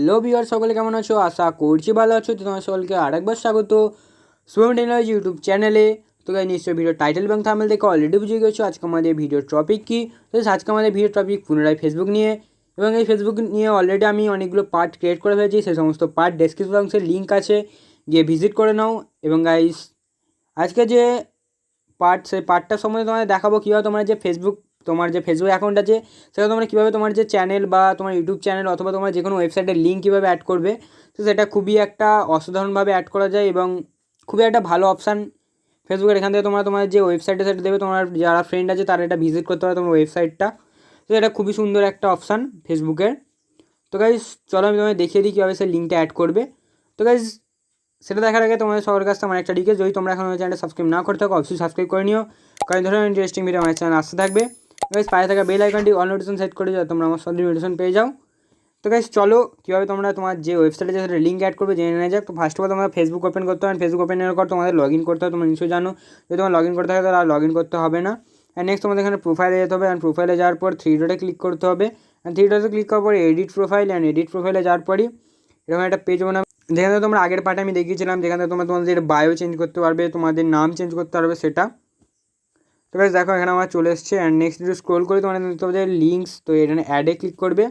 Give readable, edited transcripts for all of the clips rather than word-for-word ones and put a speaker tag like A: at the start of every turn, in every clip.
A: Hello viewer, সকলে কেমন আছো? আশা করছি ভালো আছো। তো তোমার সকলকে আরেকবার স্বাগত শুভম টেকনোলজি ইউটিউব চ্যানেলে। তো গাইস নিশ্চয়ই ভিডিও টাইটেল এবং থাম্বনেল দেখে অলরেডি বুঝে গেছো আজকে আমাদের ভিডিওর টপিক কী। তো আজকে আমাদের ভিডিওর টপিক পুনরায় ফেসবুক নিয়ে, এবং এই ফেসবুক নিয়ে অলরেডি আমি অনেকগুলো পার্ট ক্রিয়েট করে ফেলেছি। সেই সমস্ত পার্ট ডেসক্রিপশন বক্সে লিঙ্ক আছে, গিয়ে ভিজিট করে নাও। এবং গাইস আজকে যে পার্ট, সেই পার্টটা সম্বন্ধে তোমাদের দেখাবো কীভাবে তোমার যে ফেসবুক অ্যাকাউন্ট আছে সেটা তোমরা কীভাবে তোমার যে চ্যানেল বা তোমার ইউটিউব চ্যানেল অথবা তোমার যে কোনো ওয়েবসাইটের লিঙ্ক কীভাবে অ্যাড করবে। তো সেটা খুবই একটা অসাধারণভাবে অ্যাড করা যায় এবং খুবই একটা ভালো অপশান ফেসবুকের। এখান থেকে তোমরা তোমার যে ওয়েবসাইটে সেটা দেবে, তোমার যারা ফ্রেন্ড আছে তারা এটা ভিজিট করতে পারে তোমার ওয়েবসাইটটা। তো এটা খুবই সুন্দর একটা অপশান ফেসবুকের। তো গাইজ চলো আমি তোমায় দেখিয়ে দিই কীভাবে সেই লিঙ্কটা অ্যাড করবে। তো গাইজ সেটা দেখার আগে তোমাদের সবার কাছে আমার একটা রিকোয়েস্ট, যদি তোমরা এখন চ্যানেলটা সাবস্ক্রাইব না করে থাকো অবশ্যই সাবস্ক্রাইব করে নিও, কারণ ধরো ইন্টারেস্টিং ভিডিও আমার চ্যানেল আসতে থাকবে। গাইজ পাশে থাকা বেল আইকনটি অল নোটিফিকেশন সেট করে যাও, তোমরা আমার সঙ্গে নোটিফিকেশন পেয়ে যাও। তো গাইজ চলো কীভাবে তোমরা তোমার যে ওয়েবসাইটে যে সেটা লিঙ্ক অ্যাড করবে জেনে নেওয়া যাক। তো ফার্স্ট অফ অল তোমরা ফেসবুক ওপেন করতে হবে। ফেসবুক ওপেনের পর তোমাদের লগ ইন করতে হবে। তোমরা নিশ্চয়ই জানো যদি তোমার লগ ইন করতে হবে তাহলে আর লগ ইন করতে হবে না। অ্যান্ড নেক্সট তোমাদের এখানে প্রোফাইলে যেতে হবে। অ্যান্ড প্রোফাইলে যাওয়ার পর থ্রি ডটে ক্লিক করতে হবে। অ্যান্ড থ্রি ডটে ক্লিক করার পর এডিট প্রোফাইল, অ্যান্ড এডিট প্রোফাইলে যাওয়ার পরই এরকম একটা পেজ বানাবে, যেখানে তোমরা আগের পার্টে আমি দেখিয়েছিলাম যেখানে তোমরা তোমাদের বায়ো চেঞ্জ করতে পারবে, তোমাদের নাম চেঞ্জ করতে পারবে সেটা। তো গাইস দেখো এখানে আমার চলে এসছে। অ্যান্ড নেক্সট একটু স্ক্রোল করে তোমাদের দেখতে হবে যে লিঙ্কস, তো এখানে অ্যাডে ক্লিক করবে।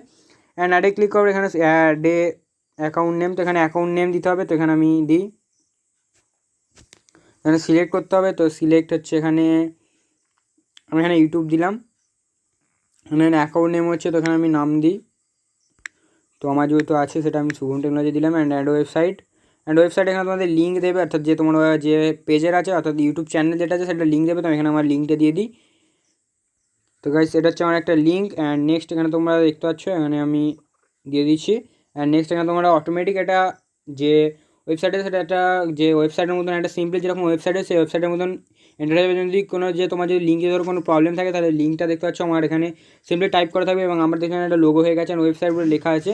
A: অ্যান্ড অ্যাডে ক্লিক করবে, এখানে অ্যাডে অ্যাকাউন্ট নেম, তো এখানে অ্যাকাউন্ট নেম দিতে হবে। তো এখানে আমি দিই, এখানে সিলেক্ট করতে হবে। তো সিলেক্ট হচ্ছে এখানে আমি এখানে ইউটিউব দিলাম। এখানে অ্যাকাউন্ট নেম হচ্ছে, তো এখানে আমি নাম দিই। তো আমার যেহেতু আছে সেটা আমি শুভম টেকনোলজি দিলাম। অ্যান্ড ওয়েবসাইট এখানে তোমাদের লিঙ্ক দেবে, অর্থাৎ যে তোমার যে পেজের আছে অর্থাৎ ইউটিউব চ্যানেল যেটা আছে সেটা লিঙ্ক দেবে। তো এখানে আমার লিঙ্কটা দিয়ে দিই। তো গাইস এটা হচ্ছে আমার একটা লিঙ্ক। অ্যান্ড নেক্সট এখানে তোমরা দেখতে পাচ্ছ এখানে আমি দিয়ে দিচ্ছি। অ্যান্ড নেক্সট এখানে তোমরা অটোমেটিক এটা যে ওয়েবসাইটে সেটা একটা যে ওয়েবসাইটের মতন একটা সিম্পলি যেরকম ওয়েবসাইটে সেই ওয়েবসাইটের মতন এন্টার হবে। যদি কোনো যে তোমার যদি লিঙ্কে ধরো কোনো প্রবলেম থাকে তাহলে লিঙ্কটা দেখতে পাচ্ছ আমার এখানে সিম্পলি টাইপ করা থাকবে এবং আমার এখানে একটা লোগো হয়ে গেছে আর ওয়েবসাইট বলে লেখা আছে।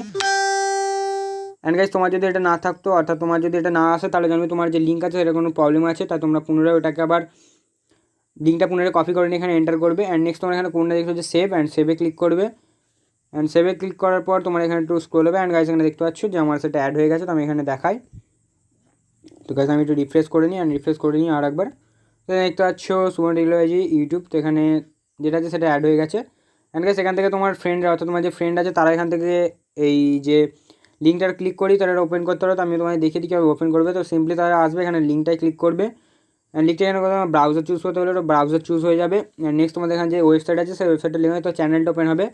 A: অ্যান্ড গাইস তোমার যদি এটা না থাকতো অর্থাৎ তোমার যদি এটা না আসে তাহলে জানবে তোমার যে লিঙ্ক আছে সেটা কোনো প্রবলেম আছে, তাই তোমরা পুনরায় ওটাকে আবার লিঙ্কটা পুনরায় কপি করে নিয়ে এখানে এন্টার করবে। অ্যান্ড নেক্সট তোমার এখানে কোনটা দেখছো যে সেভ, অ্যান্ড সেভে ক্লিক করবে। অ্যান্ড সেভে ক্লিক করার পর তোমার এখানে একটু স্ক্রল হবে। অ্যান্ড গাইস এখানে দেখতে পাচ্ছ যে আমার সেটা অ্যাড হয়ে গেছে। তো আমি এখানে দেখাই। তো গাইস আমি একটু রিফ্রেশ করে নিই, অ্যান্ড রিফ্রেশ করে নিই আর একবার। তো দেখতে পাচ্ছ শুভম টেকনোলজি ইউটিউব, তো এখানে যেটা আছে সেটা অ্যাড হয়ে গেছে। অ্যান্ড গাইস এখান থেকে তোমার ফ্রেন্ডরা অর্থাৎ তোমার যে ফ্রেন্ড আছে তারা এখান থেকে এই যে লিঙ্কটা ক্লিক করি তারা ওপেন করতে পারো। তো আমি তোমায় দেখিয়ে দিই কীভাবে ওপেন করবে। তো সিম্পলি তারা আসবে এখানে লিঙ্কটায় ক্লিক করবে। অ্যান্ড লিঙ্কটা এখানে তোমার ব্রাউজার চুজ করতে হলে ব্রাউজার চুজ হয়ে যাবে। অ্যান্ড নেক্সট তোমাদের এখানে যে ওয়েবসাইট আছে সেই ওয়েবসাইটটা লিঙ্ক হবে, তো চ্যানেলটা ওপেন হবে।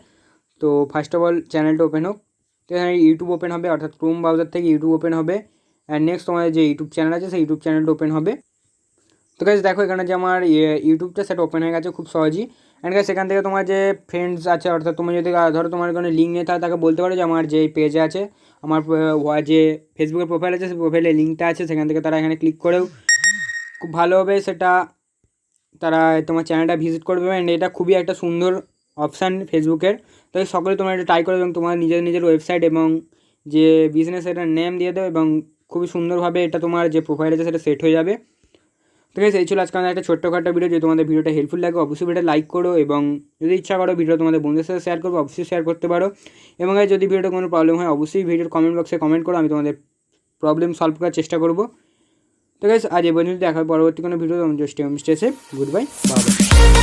A: তো ফার্স্ট অফ অল চ্যানেলটা ওপেন হোক। তো এখানে ইউটিউব ওপেন হবে, অর্থাৎ ক্রোম ব্রাউজার থেকে ইউটিউব ওপেন হবে। অ্যান্ড নেক্সট তোমাদের যে ইউটিউব চ্যানেল আছে সেই ইউটিউব চ্যানেলটা ওপেন হবে। তো গাইস দেখো এখানে যে আমার ইউটিউবটা সেটা ওপেন হয়ে গেছে খুব সহজেই। অ্যান্ড গাইস সেখান থেকে তোমার যে ফ্রেন্ডস আছে অর্থাৎ তুমি যদি ধরো তোমার কোনো লিঙ্ক নিয়ে তাকে বলতে পারো যে আমার যে পেজে আছে আমার যে ফেসবুকের প্রোফাইল আছে সেই প্রোফাইলে লিঙ্কটা আছে, সেখান থেকে তারা এখানে ক্লিক করেও খুব ভালোভাবে সেটা তারা তোমার চ্যানেলটা ভিজিট করবে। অ্যান্ড এটা খুবই একটা সুন্দর অপশান ফেসবুকের। তাই সকলে তোমরা এটা ট্রাই করো এবং তোমার নিজের ওয়েবসাইট এবং যে বিজনেস এটার নেম দিয়ে দেবে এবং খুবই সুন্দরভাবে এটা তোমার যে প্রোফাইল আছে সেটা সেট হয়ে যাবে। ঠিক আছে, এই ছিল আজকে আমাদের একটা ছোট্টখাটো ভিডিও। যদি তোমাদের ভিডিওটা হেল্পফুল লাগে অবশ্যই ভিডিওটা লাইক করো, এবং যদি ইচ্ছা করো ভিডিও তোমাদের বন্ধুদের সাথে শেয়ার করবো অবশ্যই শেয়ার করতে পারো। এবং যদি ভিডিওটা কোনো প্রবলেম হয় অবশ্যই ভিডিওর কমেন্ট বক্সে কমেন্ট করো, আমি তোমাদের প্রবলেম সলভ করার চেষ্টা করবো। তো গাইস আজ এই পর্যন্ত দেখা পরবর্তী কোনো video. Stay safe, good bye, by.